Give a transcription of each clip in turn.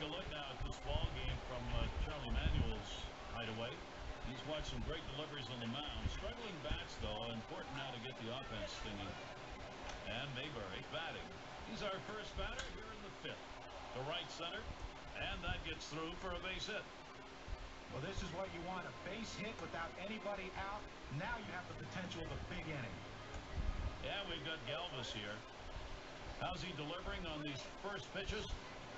a look now at this ball game from Charlie Manuel's hideaway. He's watched some great deliveries on the mound. Struggling bats, though. Important now to get the offense stinging. And Mayberry batting. He's our first batter here in the fifth. To right center. And that gets through for a base hit. Well, this is what you want. A base hit without anybody out. Now you have the potential of a big inning. Yeah, we've got Galvis here. How's he delivering on these first pitches?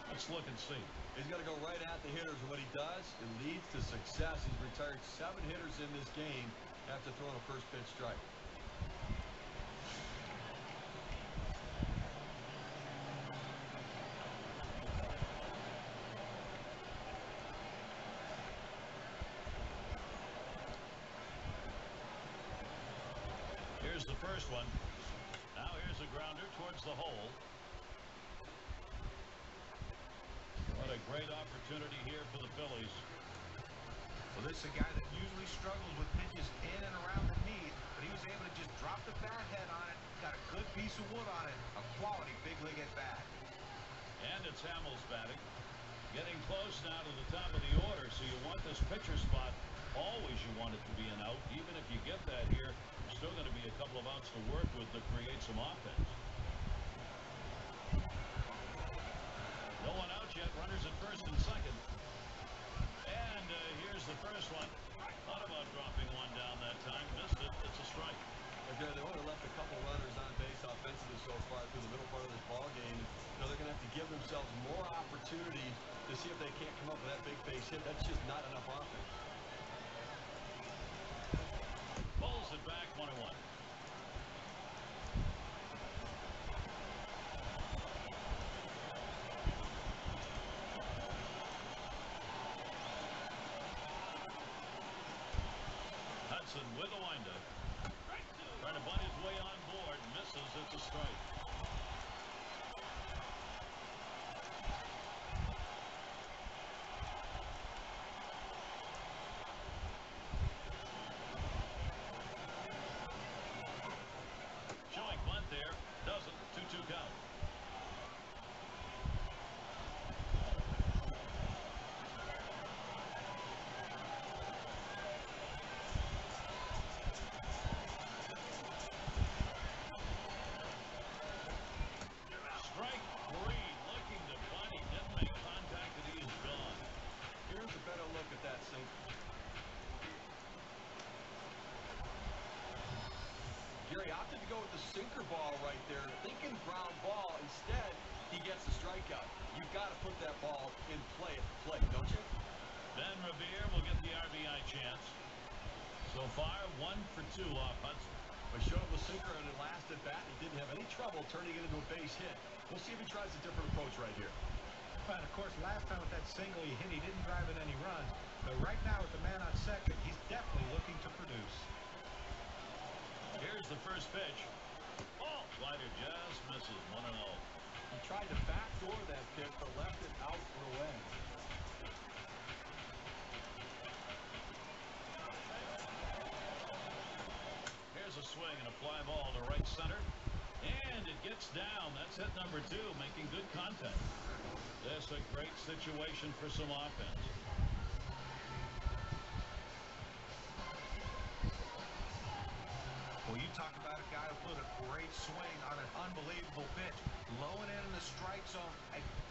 Let's look and see. He's got to go right at the hitters. What he does, it leads to success. He's retired 7 hitters in this game after throwing a first pitch strike. Here's the first one. Now here's a grounder towards the hole. What a great opportunity here for the Phillies. Well, this is a guy that usually struggles with pitches in and around the knee, but he was able to just drop the bat head on it, got a good piece of wood on it, a quality big league at bat. And it's Hamels batting. Getting close now to the top of the order, so you want this pitcher spot. Always you want it to be an out. Even if you get that here, there's still going to be a couple of outs to work with to create some offense. No one out yet. Runners at first and second. And here's the first one. Thought about dropping one down that time. Missed it. It's a strike. Okay, they only left a couple runners on base offensively so far through the middle part of this ball game. You know, they're going to have to give themselves more opportunity to see if they can't come up with that big base hit. That's just not enough offense. Pulls it back 1-1. Hudson with a windup. Trying to bunt his way on board. Misses. It's a strike. Showing bunt there. Doesn't. 2-2 count. Strike 3. Looking to bunt. He didn't make contact and he is gone. Here's a better look at that sinker. Gary opted to go with the sinker ball right there, thinking ground ball. Instead, he gets the strikeout. You've got to put that ball in play at the plate, don't you? Ben Revere will get the RBI chance. So far, 1 for 2 off Hudson. I showed him the sinker on the last at bat. He didn't have any trouble turning it into a base hit. We'll see if he tries a different approach right here. But of course, last time with that single he hit, he didn't drive in any runs. But right now with the man on second, he's definitely looking to produce. Here's the first pitch. Oh, slider just misses. 1-0. He tried to backdoor that pitch, but left it out and away. Here's a swing and a fly ball to right center. And it gets down. That's hit number 2, making good contact. That's a great situation for some offense. Well, you talk about a guy who put a great swing on an unbelievable pitch. Low and in the strike zone,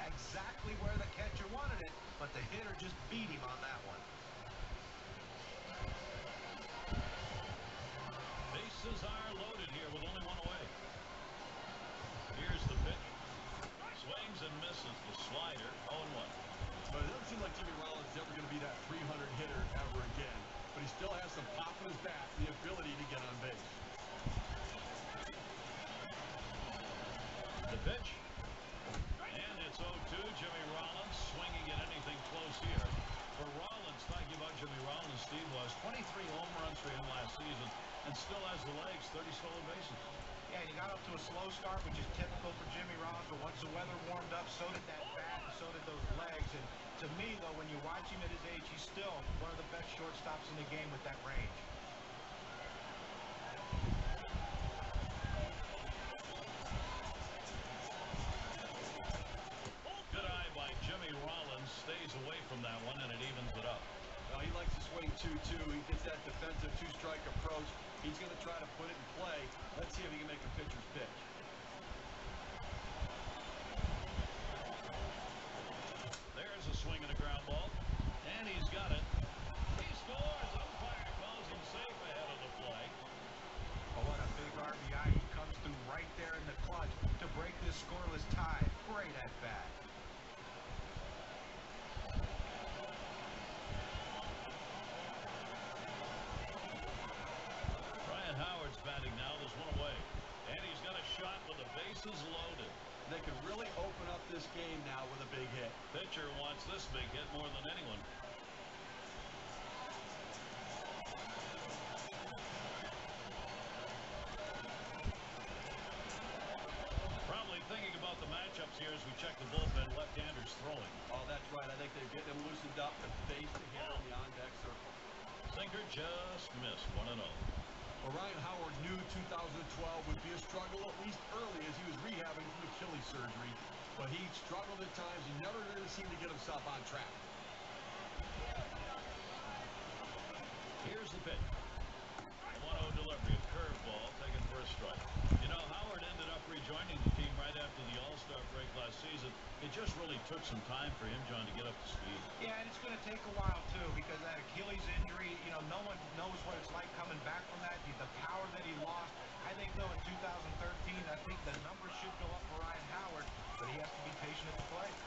exactly where the catcher wanted it, but the hitter just beat him on that one. Bases are loaded here with only 1 away. Here's the pitch. Swings and misses the slider. 0-1. But it doesn't seem like Jimmy Rollins is ever going to be that 300 hitter ever again. But he still has some pop in his bat and the ability to get on base. The pitch. And it's 0-2. Jimmy Rollins swinging at anything close here. For Rollins, talking about Jimmy Rollins, Steve, was 23 home runs for him last season and still has the legs, 30 stolen bases. Yeah, he got up to a slow start, which is typical for Jimmy Rollins, but once the weather warmed up, so did that bat, and so did those legs. And to me, though, when you watch him at his age, he's still one of the best shortstops in the game with that range. Good eye by Jimmy Rollins. away from that one, and it evens it up. Well, he likes to swing 2-2. He gets that defensive two-strike approach. He's going to try to put it in play. Let's see if he can make a pitcher's pitch. There's a swing and a ground ball, and he's got it. He scores. Umpire calls him safe ahead of the play. Oh, what a big RBI. He comes through right there in the clutch to break this scoreless tie. Great at bat. Ryan Howard's batting now. There's one away, and he's got a shot with the bases loaded. They can really open up this game now with a big hit. Pitcher wants this big hit more than anyone. Probably thinking about the matchups here as we check the bullpen. Left-handers throwing. Oh, that's right. I think they're getting him loosened up to face the hitter in the on-deck circle. Sinker just missed 1-0. Well, Ryan Howard knew 2012 would be a struggle, at least early, as he was rehabbing from Achilles surgery. But he struggled at times. He never really seemed to get himself on track. Here's the pitch. A 1-0 delivery, a curveball taken for a strike. You know, Howard ended up rejoining the team right after the All-Star break last season. It just really took some time for him, John, to get up to speed. Yeah, and it's going to take a while, too, because that Achilles injury, you know, no one knows what it's like coming back from that. The power that he lost. I think, though, in 2013, I think the numbers should go up for Ryan Howard, but he has to be patient at the plate.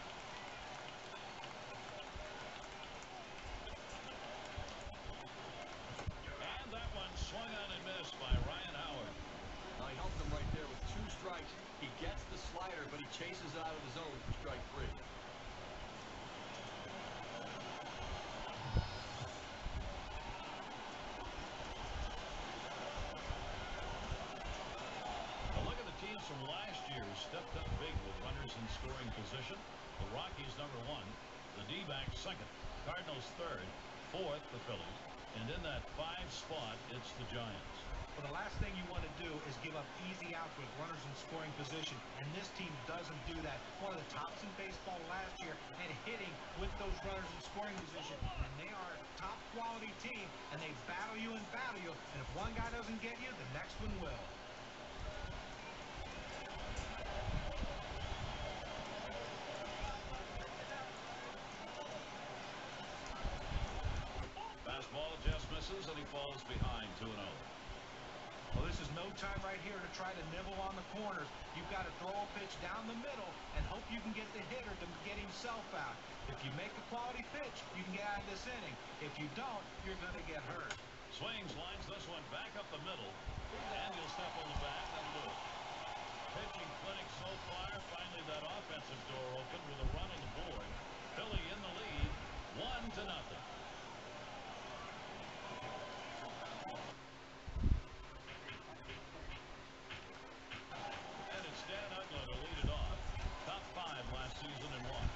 And that one swung on and missed by Ryan Howard. He helped him right there with 2 strikes. He gets the slider, but he chases it out of the zone for strike 3. A look at the teams from last year who stepped up big with runners in scoring position. The Rockies #1, the D-backs 2nd, Cardinals 3rd, 4th the Phillies, and in that 5 spot it's the Giants. Well, the last thing you want to do is give up easy outs with runners in scoring position, and this team doesn't do that. One of the tops in baseball last year and hitting with those runners in scoring position, and they are a top quality team, and they battle you, and if one guy doesn't get you, the next one will. Fastball just misses, and he falls behind 2-0. Well, this is no time right here to try to nibble on the corners. You've got to throw a pitch down the middle and hope you can get the hitter to get himself out. If you make a quality pitch, you can get out of this inning. If you don't, you're going to get hurt. Swings, lines this one back up the middle, and he'll step on the bat and do it. Pitching clinic so far. Finally, that offensive door open with a run on the board. Philly in the lead, 1-0. Season and watch.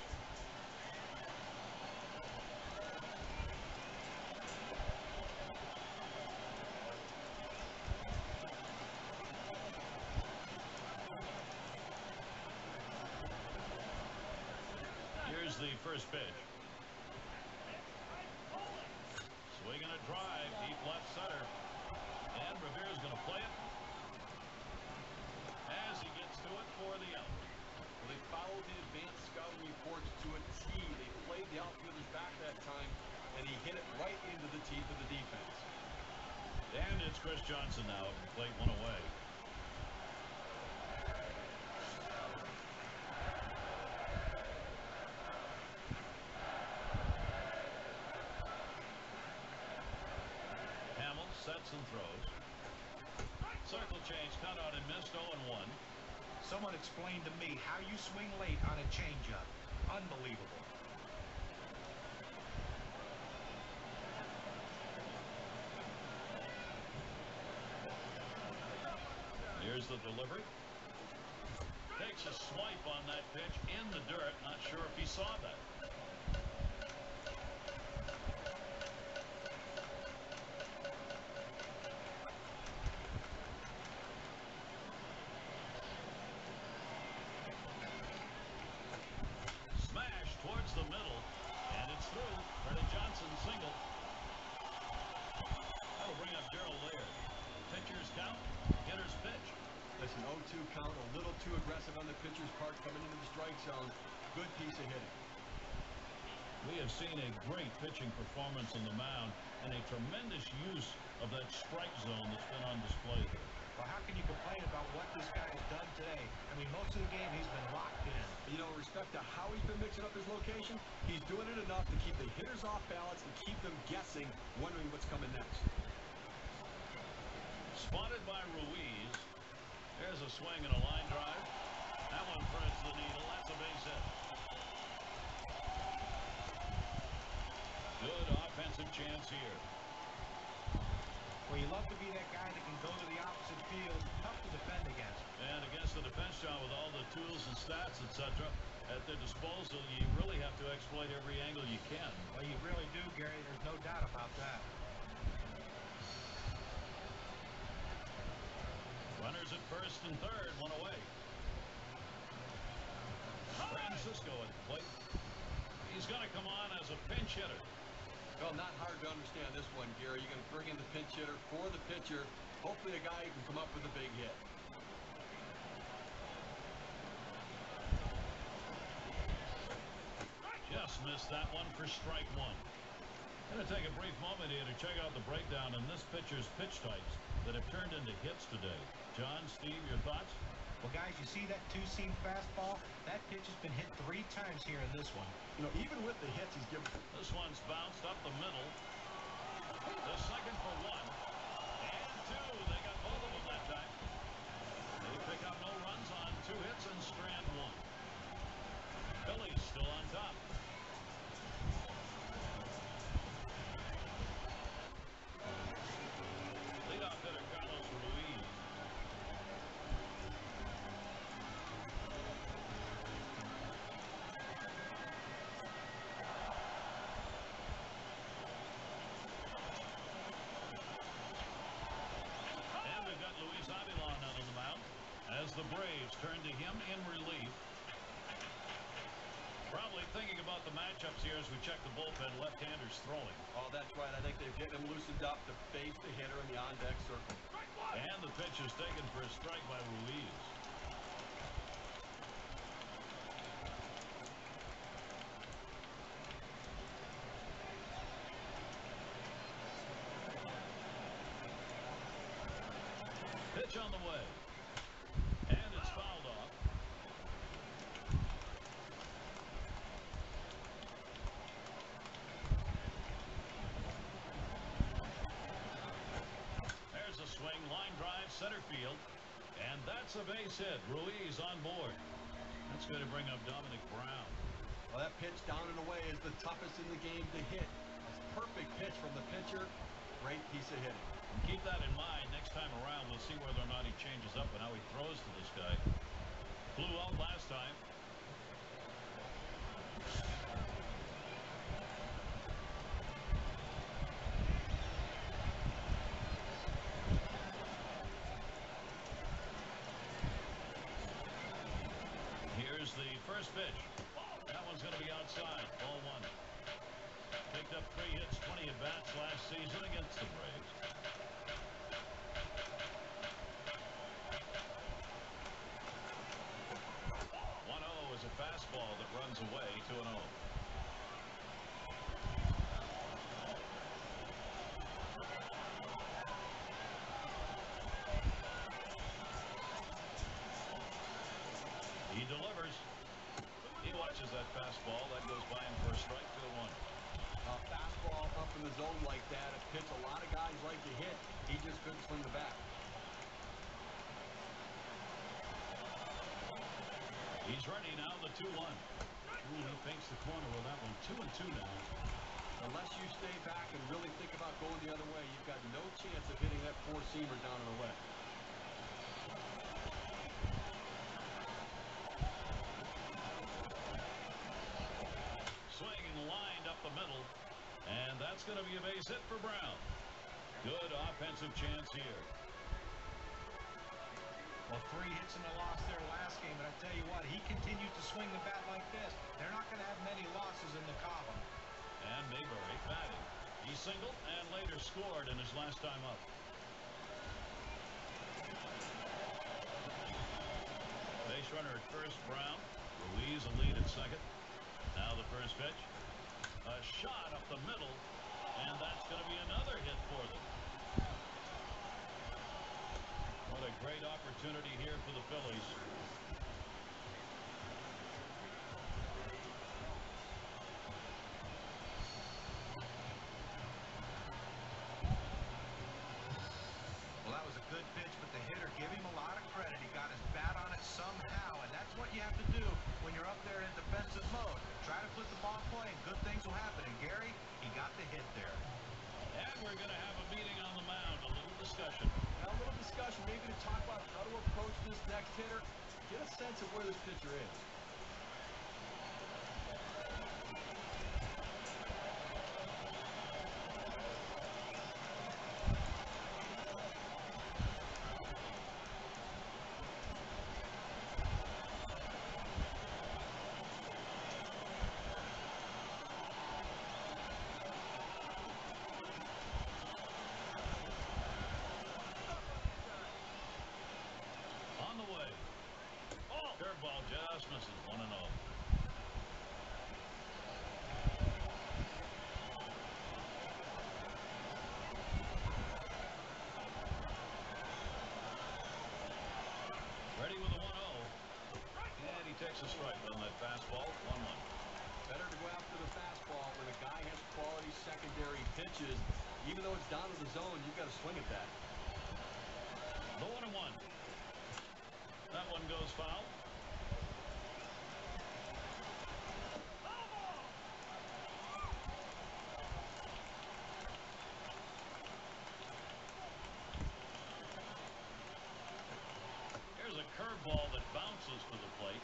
Here's the first pitch. Swinging a drive, deep left center. And Revere's going to play it as he gets to it for the out. Well, they followed the advanced scouting reports to a T. They played the outfielders back that time, and he hit it right into the teeth of the defense. And it's Chris Johnson now at the plate, 1 away. Hamill sets and throws. Circle change, cut out and missed, 0-1. Someone explained to me how you swing late on a changeup. Unbelievable. Here's the delivery. Takes a swipe on that pitch in the dirt. Not sure if he saw that. Smash towards the middle, and on the pitcher's part coming into the strike zone. Good piece of hitting. We have seen a great pitching performance on the mound and a tremendous use of that strike zone that's been on display here. Well, how can you complain about what this guy has done today? I mean, most of the game he's been locked in. You know, with respect to how he's been mixing up his location, he's doing it enough to keep the hitters off balance and keep them guessing, wondering what's coming next. Spotted by Ruiz. There's a swing and a line drive. That one threads the needle. That's a base hit. Good offensive chance here. Well, you love to be that guy that can go to the opposite field. Tough to defend against. And against the defense, John, with all the tools and stats, etc., at their disposal, you really have to exploit every angle you can. Well, you really do, Gary. There's no doubt about that. Runners at first and third, one away. Francisco at the plate. He's going to come on as a pinch hitter. Well, not hard to understand this one, Gary. You're going to bring in the pinch hitter for the pitcher. Hopefully a guy who can come up with a big hit. Just missed that one for strike one. Going to take a brief moment here to check out the breakdown in this pitcher's pitch types that have turned into hits today. John, Steve, your thoughts? Well, guys, you see that two-seam fastball? That pitch has been hit 3 times here in this one. You know, even with the hits he's given. This one's bounced up the middle. The second for 1. And 2. They got both of them that time. They pick up no runs on 2 hits and strand 1. Phillies still on top. Leadoff hitter Carlos Ruiz. As the Braves turn to him in relief. Probably thinking about the matchups here as we check the bullpen. Left-handers throwing. Oh, that's right. I think they've getting him loosened up to face the hitter in the on-deck circle. And the pitch is taken for a strike by Ruiz. Pitch on the way. And it's fouled off. There's a swing, line drive, center field. And that's a base hit. Ruiz on board. That's going to bring up Dominic Brown. Well, that pitch down and away is the toughest in the game to hit. It's a perfect pitch from the pitcher. Great piece of hitting. Keep that in mind next time around. We'll see whether or not he changes up and how he throws to this guy. Flew out last time. Here's the first pitch. That one's going to be outside. Ball 1. Picked up 3 hits, 20 at-bats last season against the Braves. Is a fastball that runs away 2-0. He delivers. He watches that fastball. That goes by him for a strike. 2-1. A fastball up in the zone like that, a pitch a lot of guys like to hit. He just couldn't swing the bat. He's ready now, the 2-1. He fakes the corner with that one. 2-2 now. Unless you stay back and really think about going the other way, you've got no chance of hitting that 4-seamer down and away. Swing lined up the middle. And that's going to be a base hit for Brown. Good offensive chance here. Well, 3 hits and a loss there last game, but I tell you what, he continues to swing the bat like this. They're not going to have many losses in the column. And Mayberry batting. He singled and later scored in his last time up. Base runner at first, Brown. Ruiz a lead at second. Now the first pitch. A shot up the middle, and that's going to be another hit for them. What a great opportunity here for the Phillies. Well, that was a good pitch, but the hitter, give him a lot of credit. He got his bat on it somehow, and that's what you have to do when you're up there in defensive mode. Try to put the ball in play, and good things will happen. And Gary, he got the hit there. And we're going to have a meeting on the mound, a little discussion. Now, a little discussion, maybe to talk about how to approach this next hitter. Get a sense of where this pitcher is. On the way. Oh, curveball just misses. 1-0. Ready with a 1-0. And he takes a strike on that fastball. 1-1. Better to go after the fastball when a guy has quality secondary pitches. Even though it's down to the zone, you've got to swing at that. The 1-1. That one goes foul. Here's a curveball that bounces to the plate.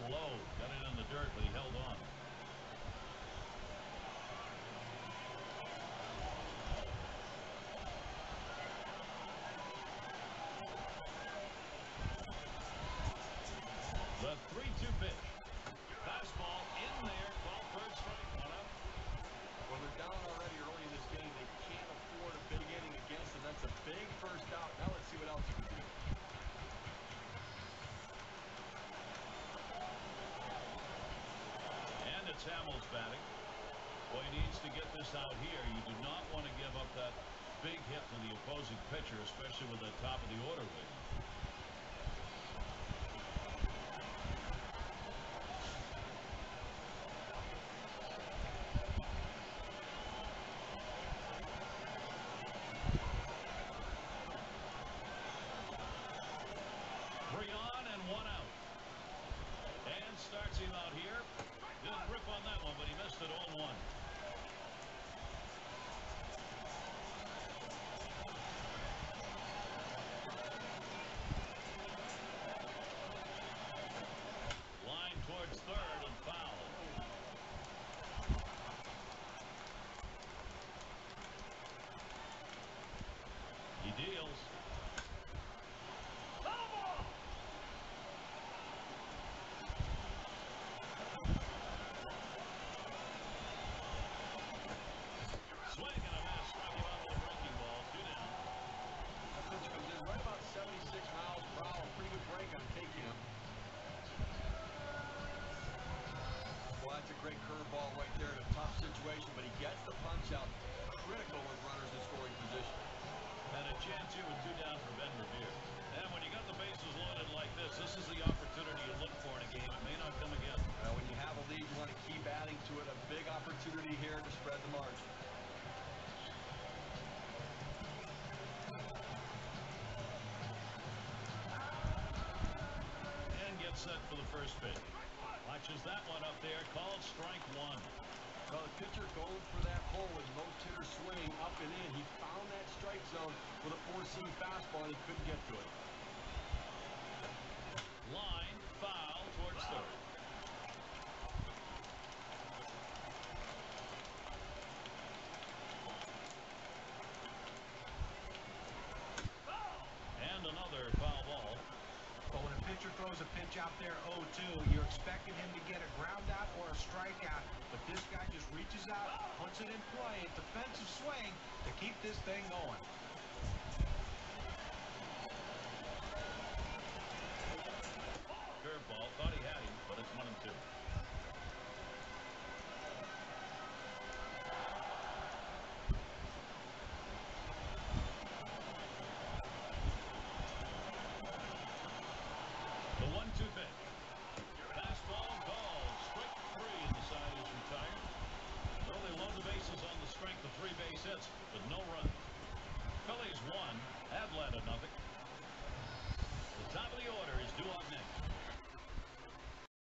Low, got it in the dirt, but he held on. The 3-2 pitch. Fastball in there, called for a strike. 1 out. Well, they're down already early in this game. They can't afford a big inning against them. That's a big first out. Now let's see what else you can do. It's Hamels batting. Well, he needs to get this out here. You do not want to give up that big hit to the opposing pitcher, especially with the top of the order waiting. Three on and 1 out. And starts him out here. Good grip on that one, but he missed it 0-1. Line towards third and foul. He deals. Swing and a miss. Struck him out with a breaking ball. 2 down. That pitch comes in right about 76 miles per hour. Pretty good break on taking him. Well, that's a great curveball right there in a tough situation, but he gets the punch out. Critical with runners in scoring position. Had a chance here with 2 down for Ben Revere. And when you got the bases loaded like this is the opportunity you look for in a game. It may not come again. When you have a lead, you want to keep adding to it. A big opportunity here to spread the margin. And gets set for the first pitch. Watches that one up there. Called strike 1. Well, the pitcher going for that hole with most hitters swinging up and in. He found that strike zone with a 4-seam fastball, and he couldn't get to it. Line foul towards third. And another foul ball. But when a pitcher throws a pitch out there, 0-2. You're expecting him to get a ground out or a strikeout, but this guy just reaches out, puts it in play, a defensive swing to keep this thing going. Curveball, thought he had him, but it's 1-2.